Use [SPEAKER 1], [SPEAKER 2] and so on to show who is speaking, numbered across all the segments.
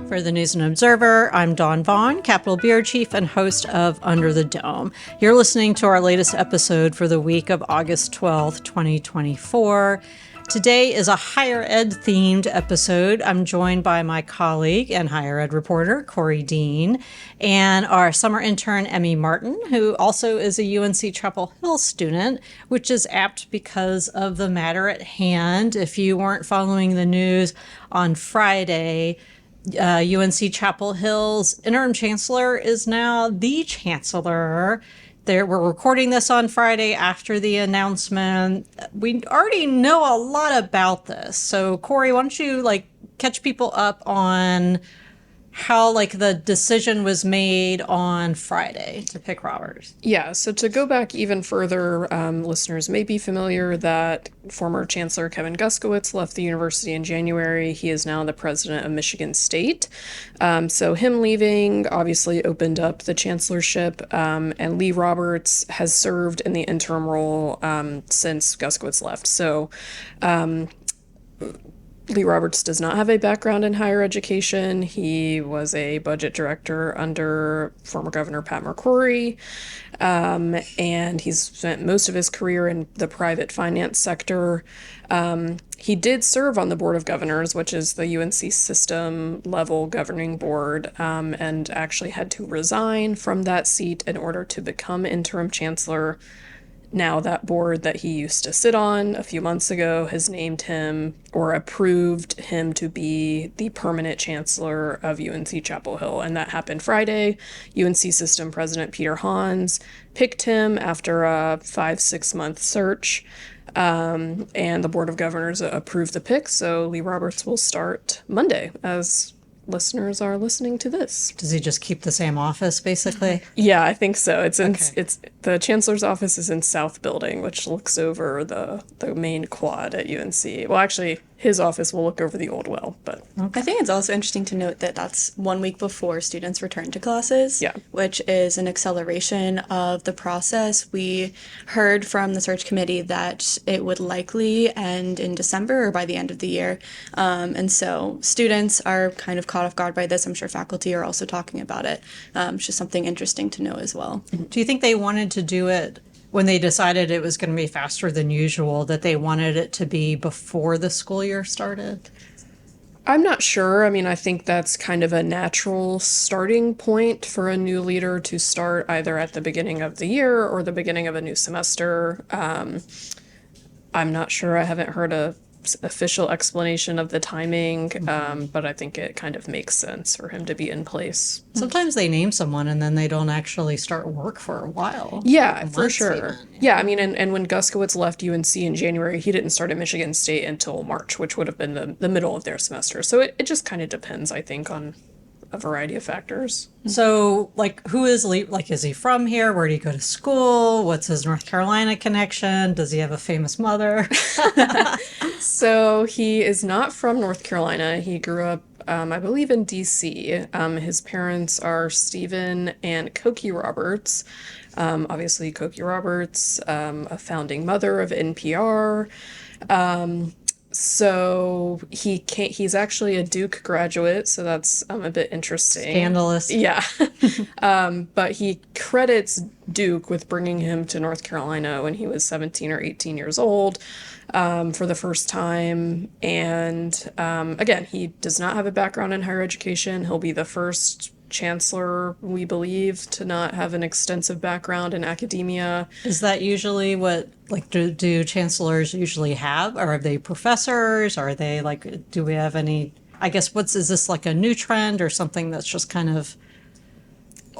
[SPEAKER 1] For the News and Observer, I'm Dawn Vaughan, Capitol Bureau Chief and host of Under the Dome. You're listening to our latest episode for the week of August 12th, 2024. Today is a higher ed themed episode. I'm joined by my colleague and higher ed reporter, Korie Dean, and our summer intern, Emmy Martin, who also is a UNC-Chapel Hill student, which is apt because of the matter at hand. If you weren't following the news on Friday, UNC-Chapel Hill's interim chancellor is now the chancellor. We're recording this on Friday after the announcement. We already know a lot about this. So, Korie, why don't you catch people up on how the decision was made on Friday to pick Roberts?
[SPEAKER 2] Yeah, so to go back even further, listeners may be familiar that former Chancellor Kevin Guskiewicz left the university in January. He is now the president of Michigan State. So him leaving obviously opened up the chancellorship, and Lee Roberts has served in the interim role since Guskiewicz left. So Lee Roberts does not have a background in higher education. He was a budget director under former Governor Pat McCrory, and he's spent most of his career in the private finance sector. He did serve on the Board of Governors, which is the UNC system level governing board, and actually had to resign from that seat in order to become interim chancellor. Now that board that he used to sit on a few months ago has named him or approved him to be the permanent chancellor of UNC-Chapel Hill. And that happened Friday. UNC system president Peter Hans picked him after a 5-6 month search. And the Board of Governors approved the pick. So Lee Roberts will start Monday as listeners are listening to this.
[SPEAKER 1] Does he just keep the same office, basically?
[SPEAKER 2] Yeah, I think so. It's the chancellor's office is in South Building, which looks over the main quad at UNC. Well, actually, his office will look over the old well, but
[SPEAKER 3] I think it's also interesting to note that that's 1 week before students return to classes, which is an acceleration of the process. We heard from the search committee that it would likely end in December or by the end of the year, and so students are kind of caught off guard by this. I'm sure faculty are also talking about it. It's just something interesting to know as well.
[SPEAKER 1] Do you think they wanted to do it when they decided it was going to be faster than usual, that they wanted it to be before the school year started?
[SPEAKER 2] I'm not sure. I mean, I think that's kind of a natural starting point for a new leader to start either at the beginning of the year or the beginning of a new semester. I'm not sure. I haven't heard a official explanation of the timing, but I think it kind of makes sense for him to be in place.
[SPEAKER 1] Sometimes they name someone and then they don't actually start work for a while.
[SPEAKER 2] Yeah, for sure. Yeah, I mean, and when Guskiewicz left UNC in January, he didn't start at Michigan State until March, which would have been the middle of their semester. So it just kind of depends, I think, on a variety of factors.
[SPEAKER 1] So, who is Lee? Is he from here? Where did he go to school? What's his North Carolina connection? Does he have a famous mother?
[SPEAKER 2] So he is not from North Carolina. He grew up, I believe, in D.C. His parents are Stephen and Korie Roberts. Obviously, Korie Roberts, a founding mother of NPR. So he's actually a Duke graduate, so that's a bit interesting.
[SPEAKER 1] Scandalous.
[SPEAKER 2] Yeah. But he credits Duke with bringing him to North Carolina when he was 17 or 18 years old for the first time. And again, he does not have a background in higher education. He'll be the first chancellor, we believe, to not have an extensive background in academia.
[SPEAKER 1] Is that usually what, do chancellors usually have? Or are they professors? Are they, do we have any, I guess, is this a new trend or something that's just kind of...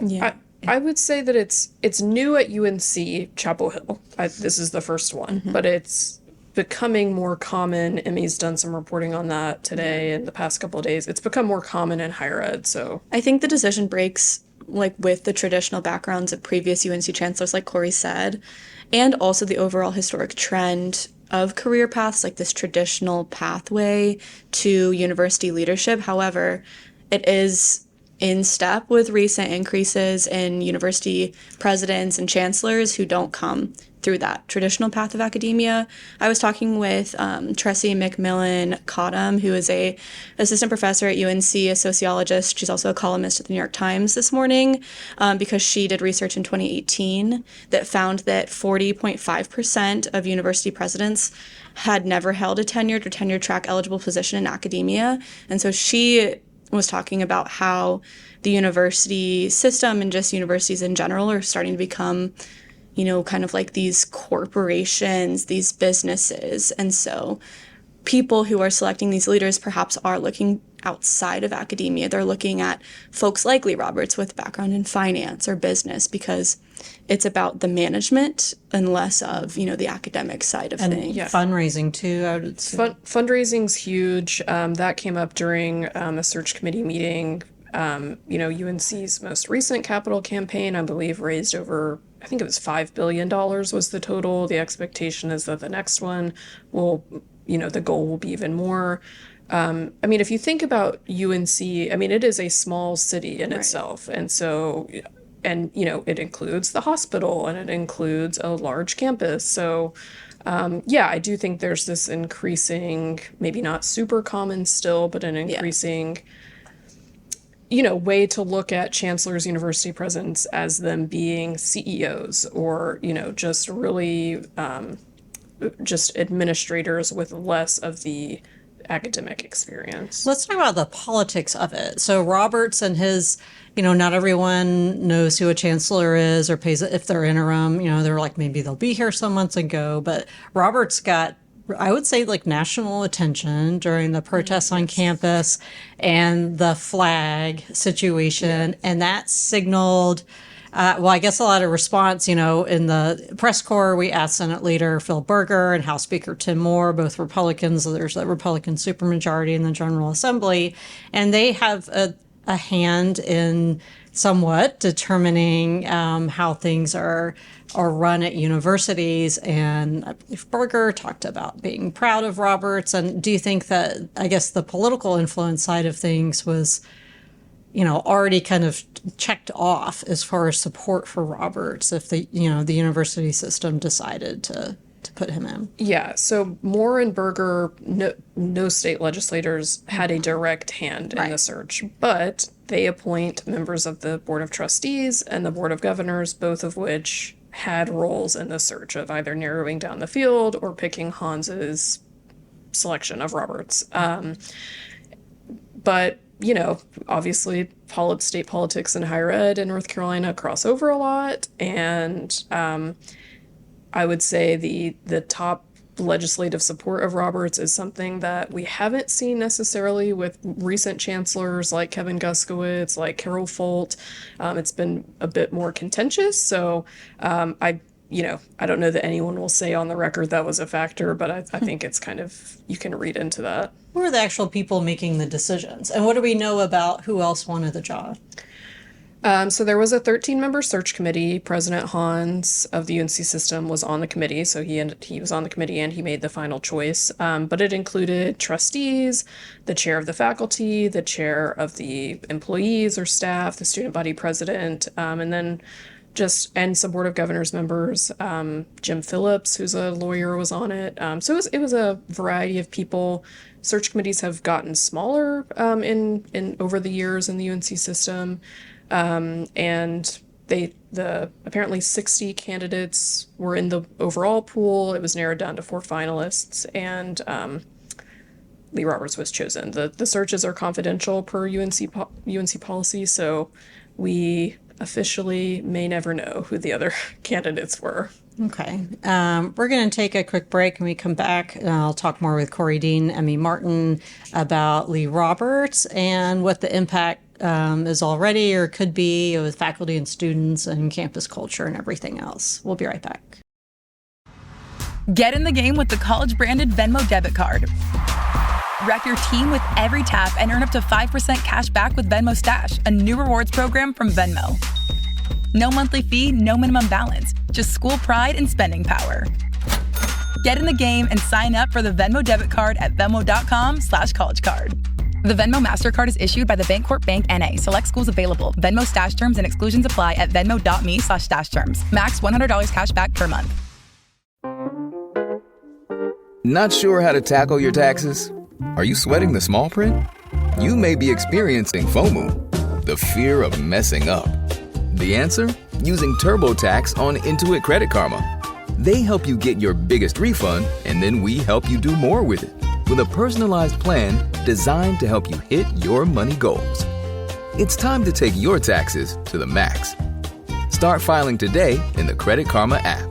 [SPEAKER 2] Yeah. I would say that it's new at UNC-Chapel Hill. This is the first one, but it's becoming more common. Emmy's done some reporting on that today and the past couple of days. It's become more common in higher ed, so...
[SPEAKER 3] I think the decision breaks, with the traditional backgrounds of previous UNC chancellors, like Korie said, and also the overall historic trend of career paths, this traditional pathway to university leadership. However, it is in step with recent increases in university presidents and chancellors who don't come through that traditional path of academia. I was talking with Tressie McMillan Cottom, who is a assistant professor at UNC, a sociologist. She's also a columnist at the New York Times this morning, because she did research in 2018 that found that 40.5% of university presidents had never held a tenured or tenure track eligible position in academia. And so she was talking about how the university system and just universities in general are starting to become, you know, kind of like these corporations, these businesses. And so people who are selecting these leaders perhaps are looking outside of academia. They're looking at folks like Lee Roberts with background in finance or business, because it's about the management and less of, you know, the academic side of things.
[SPEAKER 1] Yeah. Fundraising too, I would say.
[SPEAKER 2] Fundraising's huge. That came up during a search committee meeting. You know, UNC's most recent capital campaign, I believe, raised over, I think it was $5 billion was the total. The expectation is that the next one will, you know, the goal will be even more. I mean, if you think about UNC, I mean, it is a small city in itself. And so, and, you know, it includes the hospital and it includes a large campus. So, yeah, I do think there's this increasing, maybe not super common still, but an increasing, you know, way to look at chancellors, university presidents as them being CEOs or, you know, just really just administrators with less of the academic experience.
[SPEAKER 1] Let's talk about the politics of it. So Roberts and his, you know, not everyone knows who a chancellor is or pays if they're interim. You know, they're like, maybe they'll be here some months ago. But Roberts got, I would say, like national attention during the protests on campus and the flag situation. And that signaled, well, I guess a lot of response. You know, in the press corps, we asked Senate Leader Phil Berger and House Speaker Tim Moore, both Republicans. There's a Republican supermajority in the General Assembly, and they have a hand in somewhat determining how things are run at universities. And I believe Berger talked about being proud of Roberts. And do you think that, I guess, the political influence side of things was, you know, already kind of checked off as far as support for Roberts if the, you know, the university system decided to put him in?
[SPEAKER 2] Yeah, so Moore and Berger, no state legislators had a direct hand in the search, but they appoint members of the Board of Trustees and the Board of Governors, both of which had roles in the search of either narrowing down the field or picking Hans's selection of Roberts. But, you know, obviously state politics and higher ed in North Carolina cross over a lot, and I would say the top legislative support of Roberts is something that we haven't seen necessarily with recent chancellors like Kevin Guskowitz, like Carol Folt. It's been a bit more contentious. So I don't know that anyone will say on the record that was a factor, but I think it's kind of, you can read into that.
[SPEAKER 1] Who are the actual people making the decisions? And what do we know about who else wanted the job?
[SPEAKER 2] So there was a 13-member search committee. President Hans of the UNC system was on the committee, so he was on the committee and he made the final choice. But it included trustees, the chair of the faculty, the chair of the employees or staff, the student body president, and then and some Board of Governors members. Jim Phillips, who's a lawyer, was on it. So it was a variety of people. Search committees have gotten smaller in over the years in the UNC system. And apparently 60 candidates were in the overall pool. It was narrowed down to 4 finalists, and Lee Roberts was chosen. The searches are confidential per UNC policy, so we officially may never know who the other candidates were.
[SPEAKER 1] Okay. We're going to take a quick break. When we come back, I'll talk more with Korie Dean, Emmy Martin about Lee Roberts and what the impact is already or could be with faculty and students and campus culture and everything else. We'll be right back.
[SPEAKER 4] Get in the game with the college-branded Venmo debit card. Rep your team with every tap and earn up to 5% cash back with Venmo Stash, a new rewards program from Venmo. No monthly fee, no minimum balance, just school pride and spending power. Get in the game and sign up for the Venmo debit card at venmo.com/collegecard. The Venmo MasterCard is issued by the Bancorp Bank N.A. Select schools available. Venmo stash terms and exclusions apply at venmo.me/stash terms. Max $100 cash back per month.
[SPEAKER 5] Not sure how to tackle your taxes? Are you sweating the small print? You may be experiencing FOMO, the fear of messing up. The answer? Using TurboTax on Intuit Credit Karma. They help you get your biggest refund, and then we help you do more with it. With a personalized plan designed to help you hit your money goals. It's time to take your taxes to the max. Start filing today in the Credit Karma app.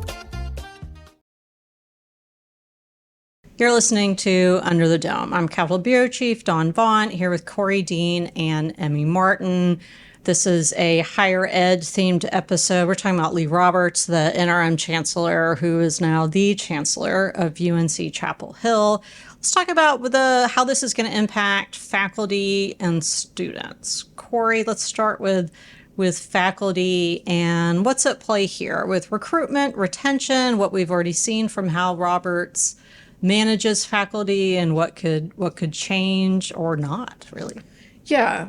[SPEAKER 1] You're listening to Under the Dome. I'm Capitol Bureau Chief Dawn Vaughan, here with Korie Dean and Emmy Martin. This is a higher ed themed episode. We're talking about Lee Roberts, the interim chancellor, who is now the chancellor of UNC-Chapel Hill. Let's talk about how this is going to impact faculty and students. Korie, let's start with faculty and what's at play here with recruitment, retention, what we've already seen from how Roberts manages faculty, and what could change or not, really.
[SPEAKER 2] Yeah.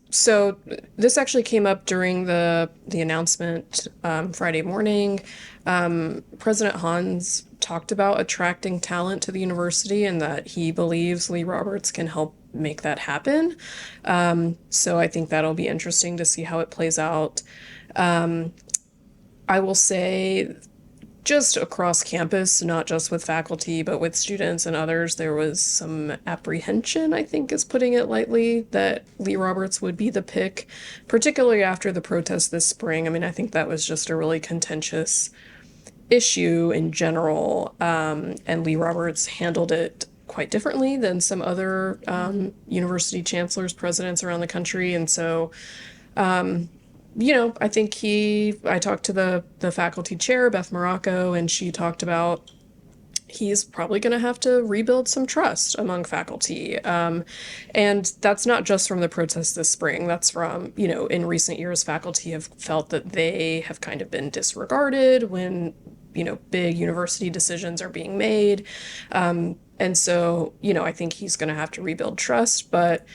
[SPEAKER 2] So this actually came up during the announcement Friday morning. President Hans talked about attracting talent to the university and that he believes Lee Roberts can help make that happen. So I think that'll be interesting to see how it plays out. I will say, just across campus, not just with faculty, but with students and others, there was some apprehension, I think is putting it lightly, that Lee Roberts would be the pick, particularly after the protests this spring. I mean, I think that was just a really contentious issue in general, and Lee Roberts handled it quite differently than some other university chancellors, presidents around the country. And so, I think I talked to the faculty chair, Beth Morocco, and she talked about he's probably going to have to rebuild some trust among faculty. And that's not just from the protests this spring. That's from, in recent years, faculty have felt that they have kind of been disregarded when, big university decisions are being made. And so, I think he's going to have to rebuild trust. But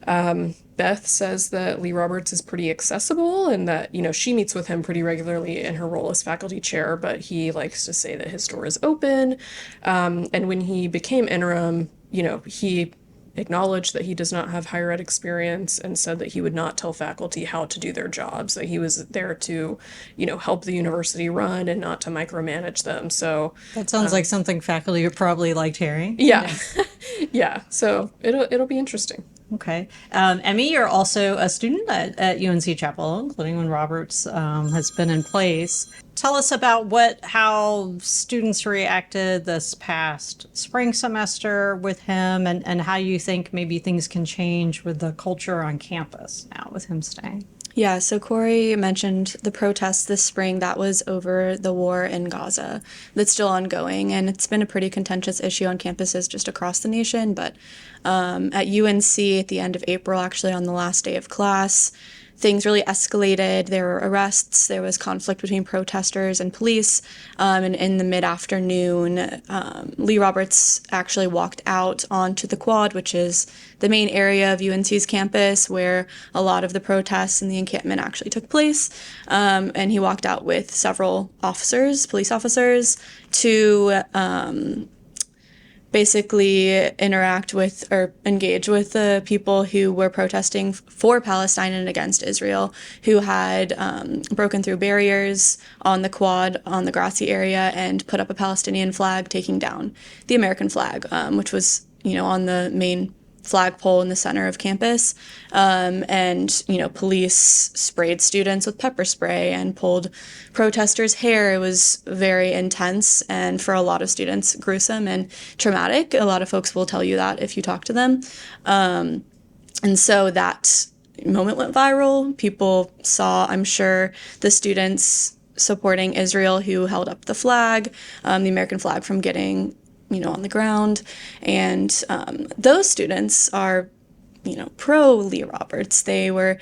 [SPEAKER 2] Beth says that Lee Roberts is pretty accessible and that, she meets with him pretty regularly in her role as faculty chair, but he likes to say that his door is open. And when he became interim, he acknowledged that he does not have higher ed experience and said that he would not tell faculty how to do their jobs, that he was there to, help the university run and not to micromanage them. So
[SPEAKER 1] that sounds like something faculty would probably liked hearing.
[SPEAKER 2] Yeah. Yeah. So it'll be interesting.
[SPEAKER 1] Okay. Emmy, you're also a student at UNC-Chapel, including when Roberts has been in place. Tell us about how students reacted this past spring semester with him, and how you think maybe things can change with the culture on campus now with him staying.
[SPEAKER 3] Yeah, so Korie mentioned the protests this spring. That was over the war in Gaza that's still ongoing, and it's been a pretty contentious issue on campuses just across the nation. But at UNC at the end of April, actually on the last day of class, things really escalated. There were arrests. There was conflict between protesters and police. And in the mid-afternoon, Lee Roberts actually walked out onto the quad, which is the main area of UNC's campus where a lot of the protests and the encampment actually took place. And he walked out with several police officers, to basically interact with or engage with the people who were protesting for Palestine and against Israel, who had broken through barriers on the quad, on the grassy area, and put up a Palestinian flag, taking down the American flag, which was, on the main flagpole in the center of campus. And police sprayed students with pepper spray and pulled protesters' hair. It was very intense, and for a lot of students, gruesome and traumatic. A lot of folks will tell you that if you talk to them. And so that moment went viral. People saw, I'm sure, the students supporting Israel who held up the flag, the American flag, from getting on the ground. And those students are pro Lee Roberts. They were,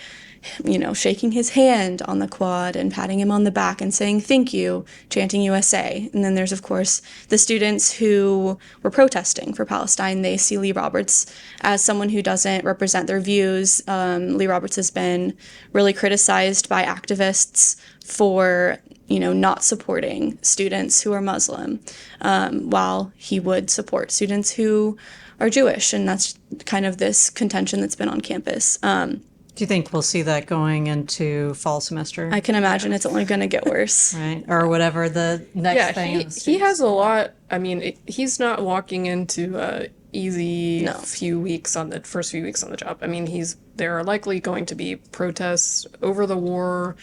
[SPEAKER 3] shaking his hand on the quad and patting him on the back and saying thank you, chanting USA. And then there's, of course, the students who were protesting for Palestine. They see Lee Roberts as someone who doesn't represent their views. Lee Roberts has been really criticized by activists for not supporting students who are Muslim, while he would support students who are Jewish. And that's kind of this contention that's been on campus.
[SPEAKER 1] Do you think we'll see that going into fall semester?
[SPEAKER 3] I can imagine it's only going to get worse.
[SPEAKER 1] Right. Or whatever the next thing is.
[SPEAKER 2] He has a lot. I mean, he's not walking into a easy first few weeks on the job. I mean, there are likely going to be protests over the war,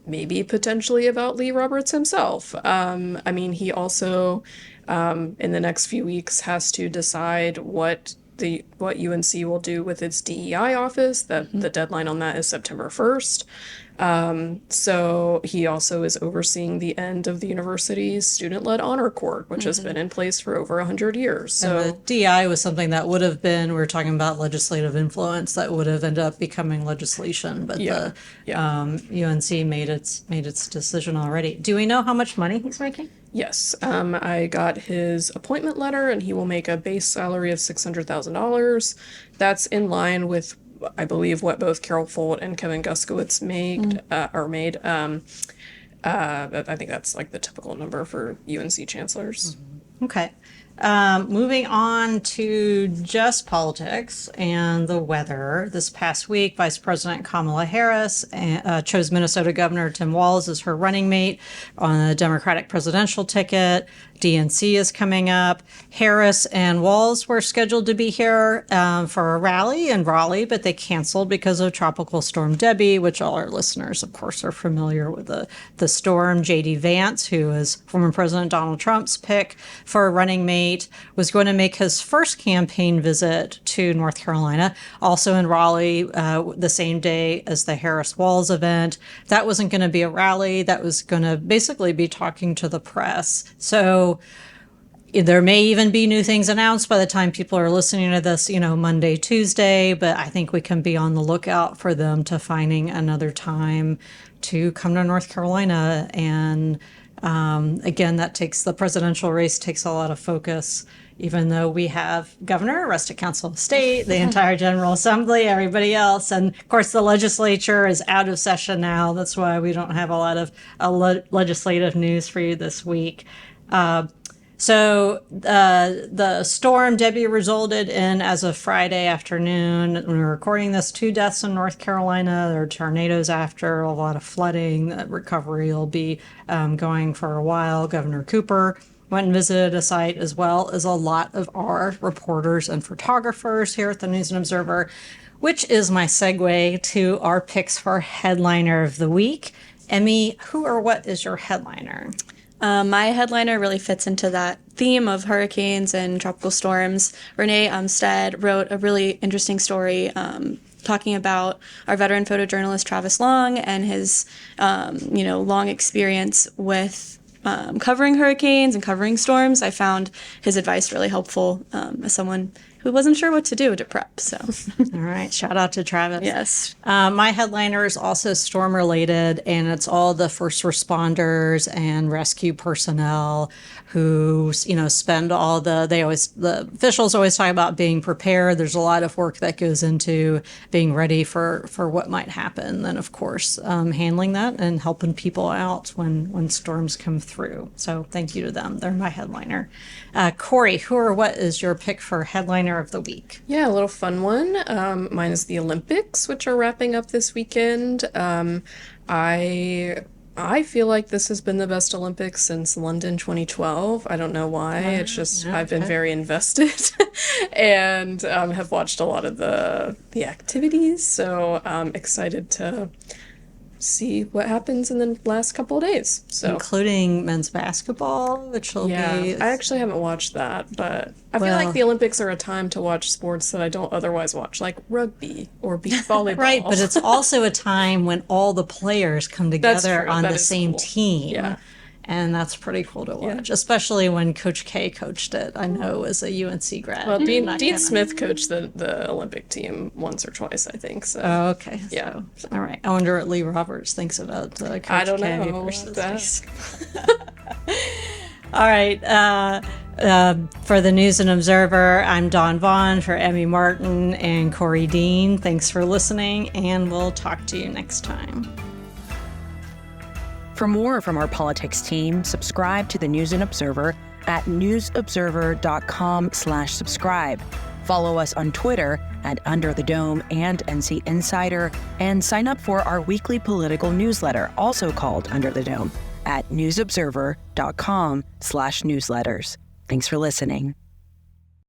[SPEAKER 2] maybe potentially about Lee Roberts himself. I mean, he also, in the next few weeks, has to decide what UNC will do with its DEI office. The deadline on that is September 1st. So he also is overseeing the end of the university's student-led honor court, which has been in place for over 100 years. So
[SPEAKER 1] and the DEI was something that would have been, we were talking about legislative influence, that would have ended up becoming legislation, but UNC made its decision already. Do we know how much money he's making?
[SPEAKER 2] Yes, I got his appointment letter, and he will make a base salary of $600,000. That's in line with, I believe, what both Carol Folt and Kevin Guskowitz made. I think that's like the typical number for UNC chancellors.
[SPEAKER 1] Okay. Moving on to just politics and the weather. This past week, Vice President Kamala Harris chose Minnesota Governor Tim Walz as her running mate on the Democratic presidential ticket. DNC is coming up. Harris and Walz were scheduled to be here for a rally in Raleigh, but they canceled because of Tropical Storm Debbie, which all our listeners, of course, are familiar with the storm. J.D. Vance, who is former President Donald Trump's pick for a running mate, was going to make his first campaign visit to North Carolina, also in Raleigh, the same day as the Harris-Walz event. That wasn't going to be a rally. That was going to basically be talking to the press. So there may even be new things announced by the time people are listening to this, Monday, Tuesday, but I think we can be on the lookout for them to finding another time to come to North Carolina. And again, the presidential race takes a lot of focus, even though we have governor, arrested council of state, the entire General Assembly, everybody else. And of course, the legislature is out of session now. That's why we don't have a lot of legislative news for you this week. So the storm Debbie resulted in, as of Friday afternoon, when we're recording this, 2 deaths in North Carolina. There are tornadoes after, a lot of flooding. Recovery will be going for a while. Governor Cooper went and visited a site, as well as a lot of our reporters and photographers here at the News and Observer, which is my segue to our picks for Headliner of the Week. Emmy, who or what is your headliner?
[SPEAKER 3] My headliner really fits into that theme of hurricanes and tropical storms. Renee Umstead wrote a really interesting story talking about our veteran photojournalist Travis Long and his, long experience with covering hurricanes and covering storms. I found his advice really helpful as someone who wasn't sure what to do to prep. So,
[SPEAKER 1] all right, shout out to Travis.
[SPEAKER 3] Yes.
[SPEAKER 1] My headliner is also storm related, and it's all the first responders and rescue personnel who, spend all the officials always talk about being prepared. There's a lot of work that goes into being ready for what might happen. Then, of course, handling that and helping people out when storms come through. So thank you to them. They're my headliner. Korie, who or what is your pick for headliner of the week?
[SPEAKER 2] Yeah, a little fun one. Mine is the Olympics, which are wrapping up this weekend. I feel like this has been the best Olympics since London 2012. I don't know why. It's just I've been very invested and have watched a lot of the activities. So I'm excited to see what happens in the last couple of days. So,
[SPEAKER 1] including men's basketball, which will be...
[SPEAKER 2] I actually haven't watched that, but I feel like the Olympics are a time to watch sports that I don't otherwise watch, like rugby or beach volleyball.
[SPEAKER 1] Right, but it's also a time when all the players come together on the same team.
[SPEAKER 2] Yeah.
[SPEAKER 1] And that's pretty cool to watch, especially when Coach K coached it. I know as a UNC grad.
[SPEAKER 2] Well, Dean Smith coached the Olympic team once or twice, I think. So.
[SPEAKER 1] Oh, okay.
[SPEAKER 2] Yeah.
[SPEAKER 1] So, all right. I wonder what Lee Roberts thinks about Coach K.
[SPEAKER 2] I don't know.
[SPEAKER 1] Versus all right. For the News and Observer, I'm Dawn Vaughan. For Emmy Martin and Korie Dean, thanks for listening, and we'll talk to you next time.
[SPEAKER 6] For more from our politics team, subscribe to the News and Observer at newsobserver.com/subscribe. Follow us on Twitter at Under the Dome and NC Insider, and sign up for our weekly political newsletter, also called Under the Dome, at newsobserver.com/newsletters. Thanks for listening.